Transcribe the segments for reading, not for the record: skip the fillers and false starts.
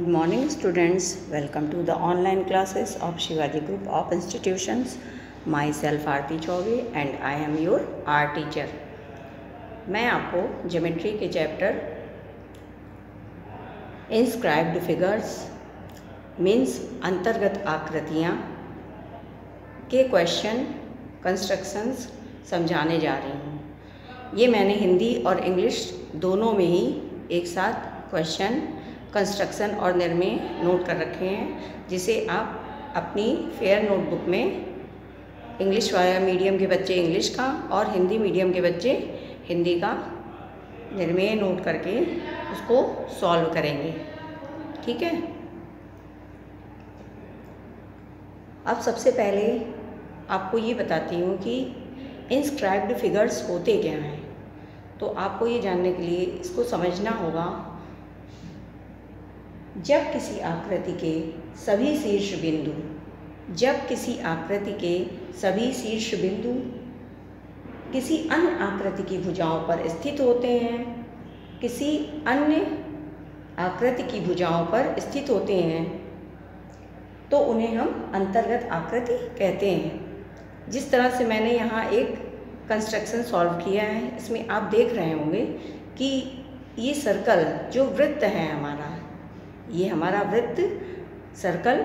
Good morning students, welcome to the online classes of Shivaji Group of Institutions. Myself Aarti Chauve and I am your art teacher. मैं आपको geometry के chapter inscribed figures means अंतर्गत आकृतियाँ के question constructions समझाने जा रही हूँ। ये मैंने हिंदी और इंग्लिश दोनों में ही एक साथ क्वेश्चन कंस्ट्रक्शन और निर्णय नोट कर रखे हैं, जिसे आप अपनी फेयर नोटबुक में इंग्लिश वाला मीडियम के बच्चे इंग्लिश का और हिंदी मीडियम के बच्चे हिंदी का निर्णय नोट करके उसको सॉल्व करेंगे। ठीक है। अब सबसे पहले आपको ये बताती हूँ कि इंस्क्राइब्ड फिगर्स होते क्या हैं। तो आपको ये जानने के लिए इसको समझना होगा। जब किसी आकृति के सभी शीर्ष बिंदु किसी अन्य आकृति की भुजाओं पर स्थित होते हैं, तो उन्हें हम अंतर्गत आकृति कहते हैं। जिस तरह से मैंने यहाँ एक कंस्ट्रक्शन सॉल्व किया है, इसमें आप देख रहे होंगे कि ये सर्कल जो वृत्त है हमारा, ये हमारा वृत्त सर्कल,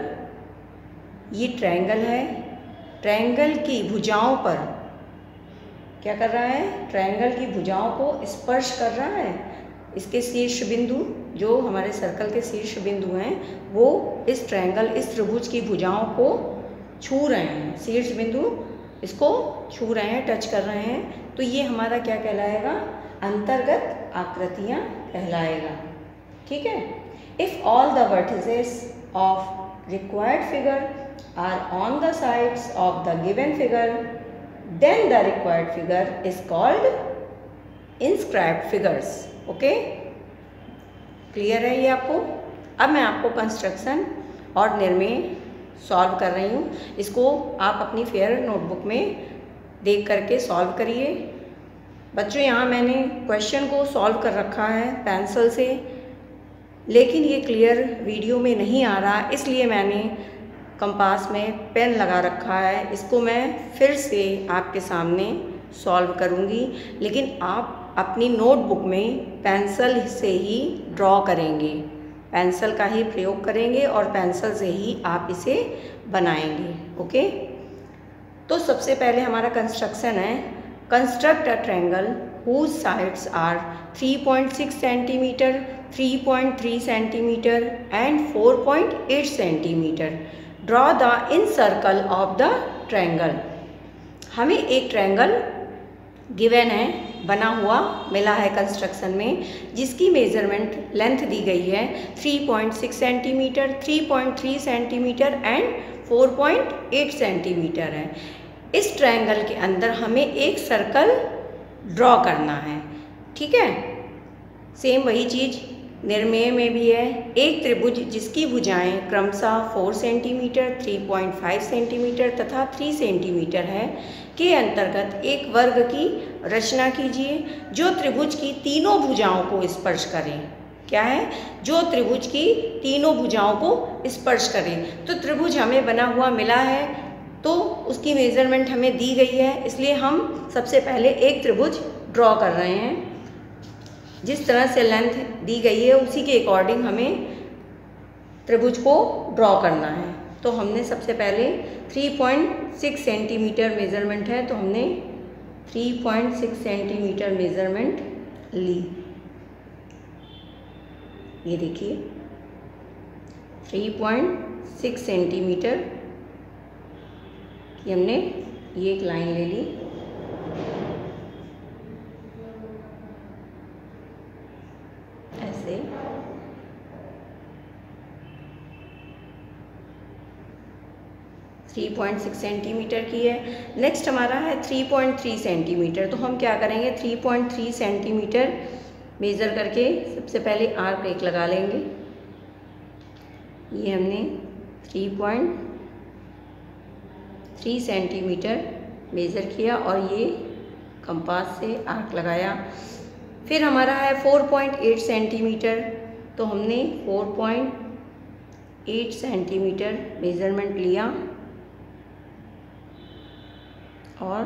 ये ट्रायंगल है। ट्रायंगल की भुजाओं पर क्या कर रहा है? ट्रायंगल की भुजाओं को स्पर्श कर रहा है। इसके शीर्ष बिंदु जो हमारे सर्कल के शीर्ष बिंदु हैं, वो इस ट्रायंगल, इस त्रिभुज की भुजाओं को छू रहे हैं। शीर्ष बिंदु इसको छू रहे हैं, टच कर रहे हैं। तो ये हमारा क्या कहलाएगा? अंतर्गत आकृतियाँ कहलाएगा। ठीक है। If all the vertices of required figure are on the sides of the given figure, then the required figure is called inscribed figures. Okay? Clear है ये आपको? अब मैं आपको कंस्ट्रक्शन और निर्णय सॉल्व कर रही हूँ। इसको आप अपनी फेयर नोटबुक में देख करके सॉल्व करिए। बच्चों, यहाँ मैंने क्वेश्चन को सॉल्व कर रखा है पेंसिल से, लेकिन ये क्लियर वीडियो में नहीं आ रहा, इसलिए मैंने कंपास में पेन लगा रखा है। इसको मैं फिर से आपके सामने सॉल्व करूँगी, लेकिन आप अपनी नोटबुक में पेंसिल से ही ड्रॉ करेंगे, पेंसिल का ही प्रयोग करेंगे और पेंसिल से ही आप इसे बनाएंगे। ओके। तो सबसे पहले हमारा कंस्ट्रक्शन है, construct a triangle whose sides are 3.6 cm, 3.3 cm and 4.8 cm. Draw the inner circle of the triangle. हमें एक ट्रायंगल गिवन है, बना हुआ मिला है कंस्ट्रक्शन में, जिसकी मेजरमेंट लेंथ दी गई है 3.6 सेंटीमीटर, 3.3 सेंटीमीटर एंड 4.8 सेंटीमीटर है। इस ट्रायंगल के अंदर हमें एक सर्कल ड्रॉ करना है। ठीक है। सेम वही चीज़ निर्मेय में भी है। एक त्रिभुज जिसकी भुजाएं क्रमशः 4 सेंटीमीटर, 3.5 सेंटीमीटर तथा 3 सेंटीमीटर है, के अंतर्गत एक वर्ग की रचना कीजिए जो त्रिभुज की तीनों भुजाओं को स्पर्श करें। क्या है? जो त्रिभुज की तीनों भुजाओं को स्पर्श करें। तो त्रिभुज हमें बना हुआ मिला है, तो उसकी मेज़रमेंट हमें दी गई है, इसलिए हम सबसे पहले एक त्रिभुज ड्रॉ कर रहे हैं। जिस तरह से लेंथ दी गई है उसी के अकॉर्डिंग हमें त्रिभुज को ड्रॉ करना है। तो हमने सबसे पहले 3.6 सेंटीमीटर मेज़रमेंट है, तो हमने 3.6 सेंटीमीटर मेज़रमेंट ली। ये देखिए 3.6 सेंटीमीटर कि हमने ये एक लाइन ले ली। ऐसे थ्री 3.6 सेंटीमीटर की है। नेक्स्ट हमारा है 3.3 सेंटीमीटर। तो हम क्या करेंगे? 3.3 सेंटीमीटर मेज़र करके सबसे पहले आर्क एक लगा लेंगे। ये हमने 3.3 सेंटीमीटर मेज़र किया और ये कंपास से आर्क लगाया। फिर हमारा है 4.8 सेंटीमीटर, तो हमने 8 सेंटीमीटर मेज़रमेंट लिया और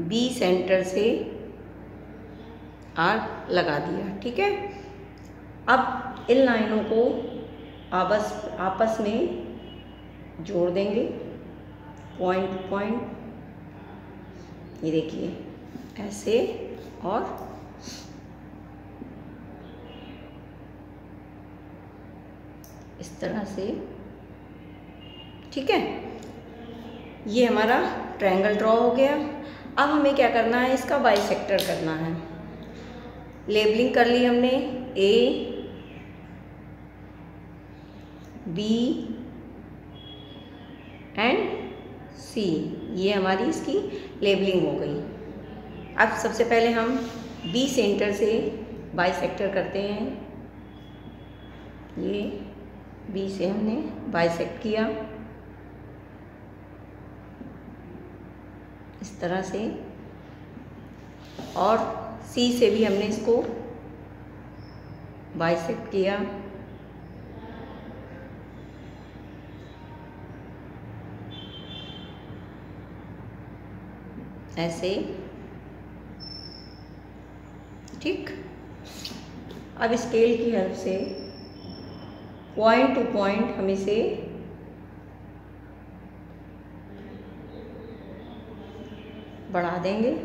बी सेंटर से आर्क लगा दिया। ठीक है, अब इन लाइनों को आपस में जोड़ देंगे पॉइंट टू पॉइंट। ये देखिए ऐसे और इस तरह से। ठीक है, ये हमारा ट्रायंगल ड्रॉ हो गया। अब हमें क्या करना है, इसका बाइसेक्टर करना है। लेबलिंग कर ली हमने, ए बी एंड सी, ये हमारी इसकी लेबलिंग हो गई। अब सबसे पहले हम बी सेंटर से बाइसेक्टर करते हैं। ये बी से हमने बाइसेक्ट किया इस तरह से, और सी से भी हमने इसको बाइसेक्ट किया ऐसे। ठीक, अब स्केल की हेल्प से पॉइंट टू पॉइंट हम इसे बढ़ा देंगे।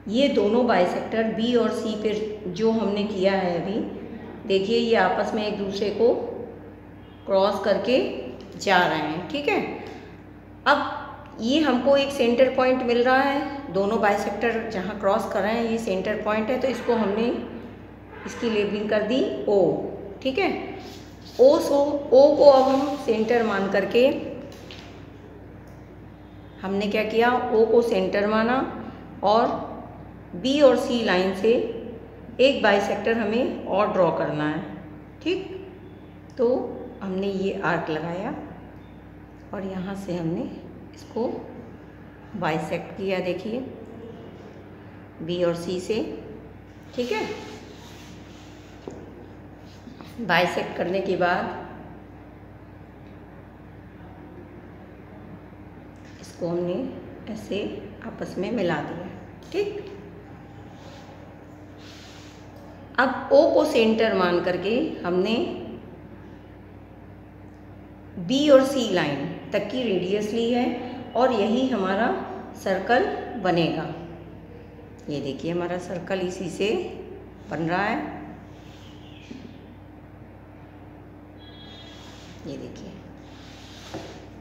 ये दोनों बाइसेक्टर बी और सी पे जो हमने किया है अभी, देखिए ये आपस में एक दूसरे को क्रॉस करके जा रहे हैं। ठीक है, अब ये हमको एक सेंटर पॉइंट मिल रहा है, दोनों बाइसेक्टर जहाँ क्रॉस कर रहे हैं ये सेंटर पॉइंट है, तो इसको हमने इसकी लेबलिंग कर दी ओ। ठीक है, ओ को अब हम सेंटर मान करके हमने क्या किया, ओ को सेंटर माना और बी और सी लाइन से एक बाइसेक्टर हमें और ड्रॉ करना है। ठीक, तो हमने ये आर्क लगाया और यहाँ से हमने इसको बाइसेक्ट किया, देखिए बी और सी से। ठीक है, बाइसेक्ट करने के बाद इसको हमने ऐसे आपस में मिला दिया। ठीक, अब ओ को सेंटर मान करके हमने बी और सी लाइन तक की रेडियस ली है और यही हमारा सर्कल बनेगा। ये देखिए हमारा सर्कल इसी से बन रहा है। ये देखिए,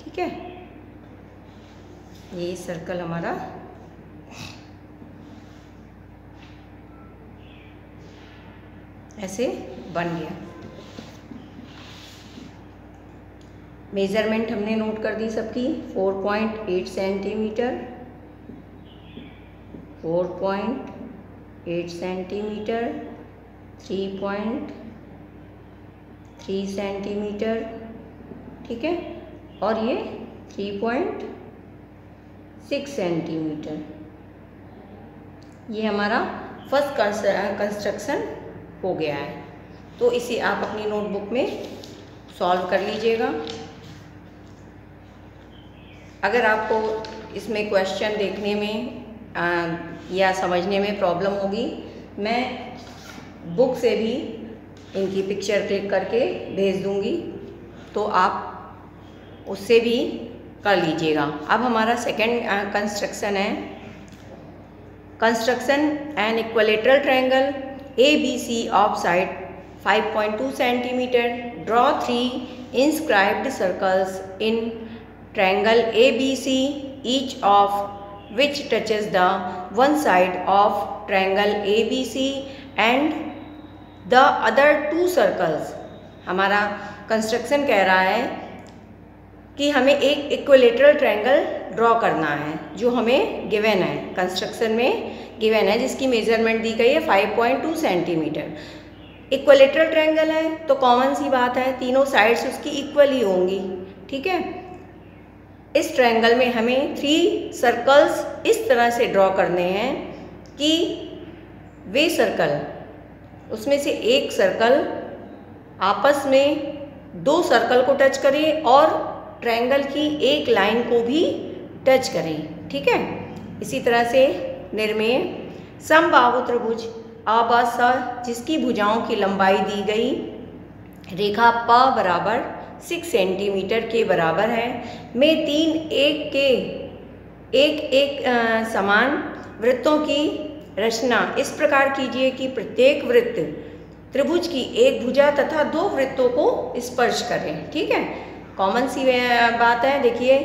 ठीक है, ये सर्कल हमारा ऐसे बन गया। मेज़रमेंट हमने नोट कर दी सबकी, 4.8 सेंटीमीटर, 4.8 सेंटीमीटर, 3.3 सेंटीमीटर। ठीक है, और ये 3.6 सेंटीमीटर। ये हमारा फर्स्ट कंस्ट्रक्शन हो गया है। तो इसे आप अपनी नोटबुक में सॉल्व कर लीजिएगा। अगर आपको इसमें क्वेश्चन देखने में या समझने में प्रॉब्लम होगी, मैं बुक से भी इनकी पिक्चर क्लिक करके भेज दूंगी, तो आप उससे भी कर लीजिएगा। अब हमारा सेकंड कंस्ट्रक्शन है, construction an equilateral triangle ABC of side 5.2 centimeter. Draw 3 inscribed circles in triangle ABC, each of which touches the one side of triangle ABC and the other two circles. हमारा construction कह रहा है कि हमें एक equilateral triangle draw करना है जो हमें गिवन है, कंस्ट्रक्शन में गिवन है, जिसकी मेजरमेंट दी गई है 5.2 सेंटीमीटर। इक्विलेटरल ट्रायंगल है तो कॉमन सी बात है, तीनों साइड्स उसकी इक्वल ही होंगी। ठीक है, इस ट्रायंगल में हमें 3 सर्कल्स इस तरह से ड्रॉ करने हैं कि वे सर्कल, उसमें से एक सर्कल आपस में दो सर्कल को टच करें और ट्रायंगल की एक लाइन को भी टच करें। ठीक है, इसी तरह से निर्मेय समबाहु त्रिभुज अ ब स जिसकी भुजाओं की लंबाई दी गई रेखा प बराबर 6 सेंटीमीटर के बराबर है में एक समान वृत्तों की रचना इस प्रकार कीजिए कि प्रत्येक वृत्त त्रिभुज की एक भुजा तथा दो वृत्तों को स्पर्श करें। ठीक है, कॉमन सी बात है। देखिए,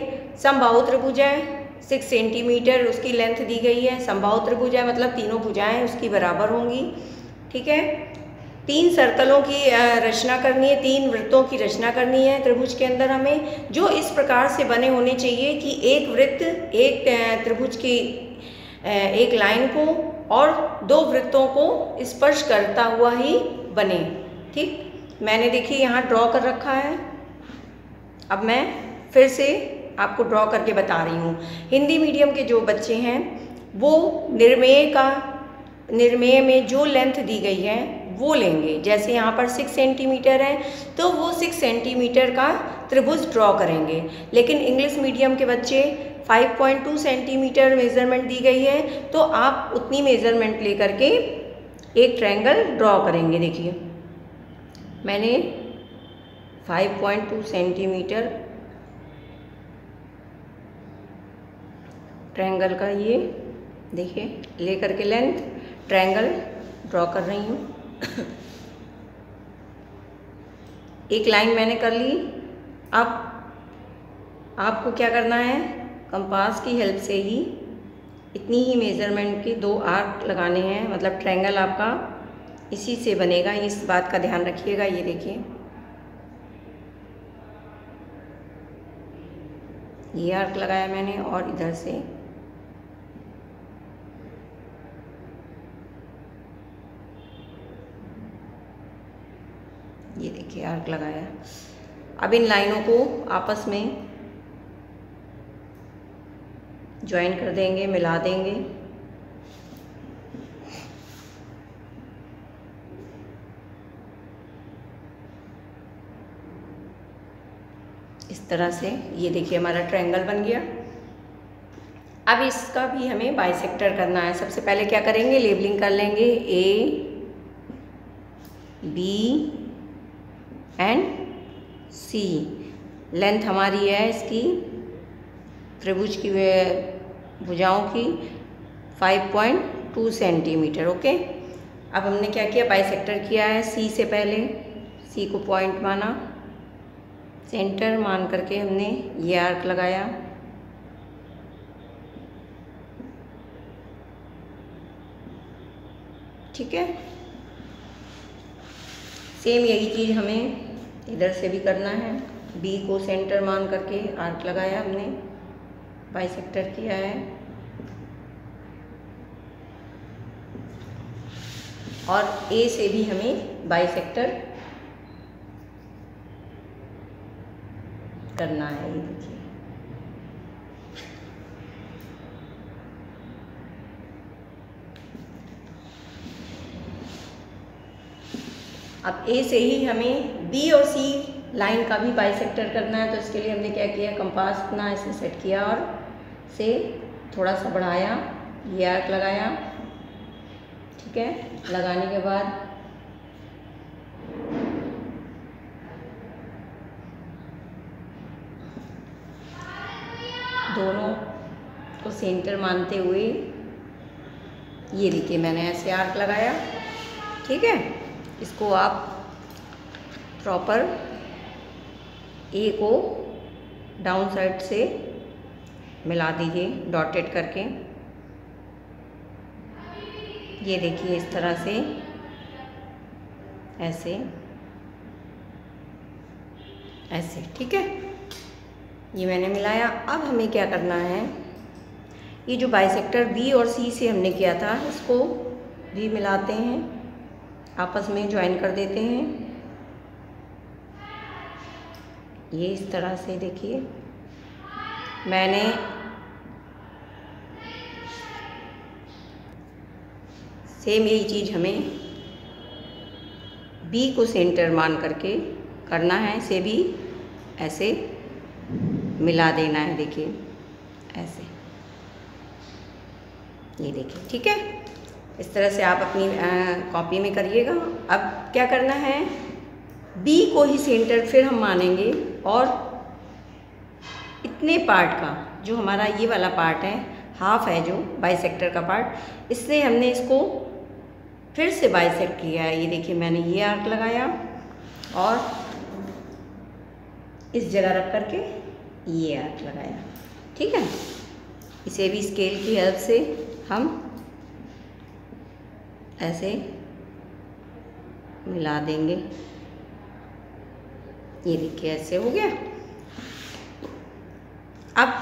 समबाहु त्रिभुज है, 6 सेंटीमीटर उसकी लेंथ दी गई है। समबाहु त्रिभुज है मतलब तीनों भुजाएं उसकी बराबर होंगी। ठीक है, 3 सर्कलों की रचना करनी है, 3 वृत्तों की रचना करनी है त्रिभुज के अंदर हमें, जो इस प्रकार से बने होने चाहिए कि एक वृत्त एक त्रिभुज की एक लाइन को और दो वृत्तों को स्पर्श करता हुआ ही बने। ठीक, मैंने देखिए यहाँ ड्रॉ कर रखा है। अब मैं फिर से आपको ड्रॉ करके बता रही हूँ। हिंदी मीडियम के जो बच्चे हैं वो निर्मेय में जो लेंथ दी गई है वो लेंगे। जैसे यहाँ पर 6 सेंटीमीटर है तो वो 6 सेंटीमीटर का त्रिभुज ड्रॉ करेंगे। लेकिन इंग्लिश मीडियम के बच्चे 5.2 सेंटीमीटर मेज़रमेंट दी गई है तो आप उतनी मेज़रमेंट लेकर के एक ट्रायंगल ड्रॉ करेंगे। देखिए, मैंने 5.2 सेंटीमीटर ट्रायंगल का ये देखिए लेकर के लेंथ ट्रायंगल ड्रॉ कर रही हूँ। एक लाइन मैंने कर ली। अब आपको क्या करना है, कंपास की हेल्प से ही इतनी ही मेज़रमेंट के 2 आर्क लगाने हैं, मतलब ट्रायंगल आपका इसी से बनेगा। इस बात का ध्यान रखिएगा। ये देखिए, ये आर्क लगाया मैंने और इधर से ये देखिए आर्क लगाया। अब इन लाइनों को आपस में ज्वाइन कर देंगे, मिला देंगे। इस तरह से ये देखिए हमारा ट्रायंगल बन गया। अब इसका भी हमें बाइसेक्टर करना है। सबसे पहले क्या करेंगे, लेबलिंग कर लेंगे A, B and C। Length हमारी है इसकी त्रिभुज की भुजाओं की 5.2 सेंटीमीटर। ओके, अब हमने क्या किया, बाइसेक्टर किया है। C से पहले C को पॉइंट माना, सेंटर मान करके हमने ये आर्क लगाया। ठीक है, सेम यही चीज़ हमें इधर से भी करना है। B को सेंटर मान करके आर्क लगाया हमने, बाइसेक्टर किया है। और A से भी हमें बाइसेक्टर करना है। ये देखिए, अब A से ही हमें B और C लाइन का भी बाइसेक्टर करना है। तो इसके लिए हमने क्या किया, कंपास अपना ऐसे सेट किया और से थोड़ा सा बढ़ाया, ये आर्क लगाया। ठीक है, लगाने के बाद दोनों को सेंटर मानते हुए ये देखिए मैंने ऐसे आर्क लगाया। ठीक है, इसको आप प्रॉपर A को डाउन साइड से मिला दीजिए डॉटेड करके। ये देखिए इस तरह से ऐसे ऐसे। ठीक है, ये मैंने मिलाया। अब हमें क्या करना है, ये जो बाइसेक्टर B और C से हमने किया था इसको भी मिलाते हैं, आपस में ज्वाइन कर देते हैं। ये इस तरह से देखिए मैंने सेम यही चीज़ हमें बी को सेंटर मान करके करना है, इसे भी ऐसे मिला देना है। देखिए ऐसे, ये देखिए, ठीक है। इस तरह से आप अपनी कॉपी में करिएगा। अब क्या करना है, बी को ही सेंटर फिर हम मानेंगे और इतने पार्ट का जो हमारा ये वाला पार्ट है, हाफ है जो बाइसेक्टर का पार्ट, इससे हमने इसको फिर से बाइसेक्ट किया है। ये देखिए मैंने ये आर्क लगाया और इस जगह रख करके ये आर्क लगाया, ठीक है। इसे भी स्केल की हेल्प से हम ऐसे मिला देंगे। ये देखिए ऐसे हो गया। अब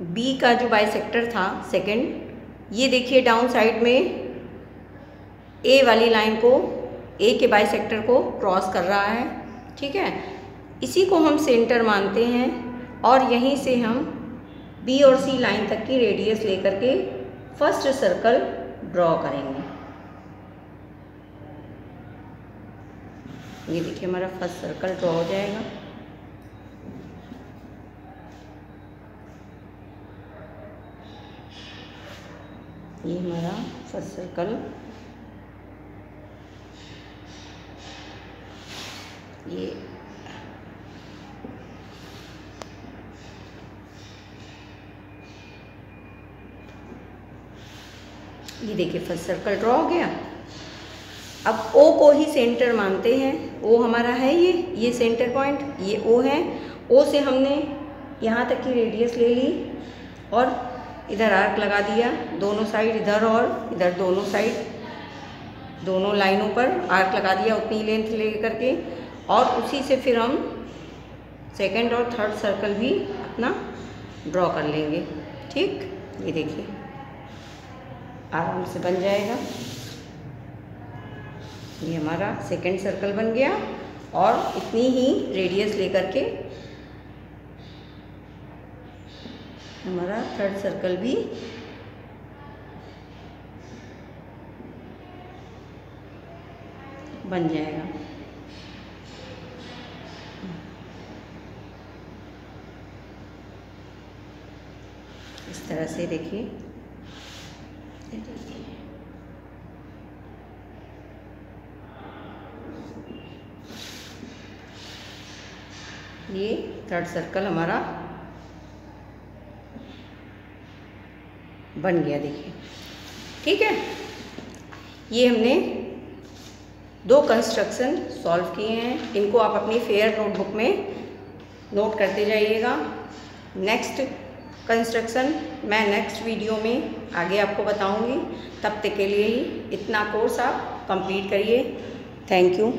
बी का जो बाइसेक्टर था सेकंड, ये देखिए डाउन साइड में ए वाली लाइन को, ए के बाइसेक्टर को क्रॉस कर रहा है, ठीक है। इसी को हम सेंटर मानते हैं और यहीं से हम बी और सी लाइन तक की रेडियस लेकर के फर्स्ट सर्कल ड्रॉ करेंगे। ये देखिए हमारा फर्स्ट सर्कल ड्रॉ हो जाएगा। ये हमारा फर्स्ट सर्कल, ये देखिए फर्स्ट सर्कल ड्रॉ हो गया। अब ओ को ही सेंटर मानते हैं। ओ हमारा है ये सेंटर पॉइंट, ये ओ है। ओ से हमने यहाँ तक की रेडियस ले ली और इधर आर्क लगा दिया, दोनों साइड, इधर और इधर दोनों साइड, दोनों लाइनों पर आर्क लगा दिया उतनी लेंथ ले करके। और उसी से फिर हम सेकंड और थर्ड सर्कल भी अपना ड्रॉ कर लेंगे, ठीक। ये देखिए आराम से बन जाएगा। ये हमारा सेकंड सर्कल बन गया और इतनी ही रेडियस लेकर के हमारा थर्ड सर्कल भी बन जाएगा। इस तरह से देखिए, ये थर्ड सर्कल हमारा बन गया, देखिए, ठीक है। ये हमने 2 कंस्ट्रक्शन सॉल्व किए हैं। इनको आप अपनी फेयर नोटबुक में नोट करते जाइएगा। नेक्स्ट कंस्ट्रक्शन मैं नेक्स्ट वीडियो में आगे आपको बताऊंगी। तब तक के लिए ही इतना कोर्स आप कंप्लीट करिए। Thank you.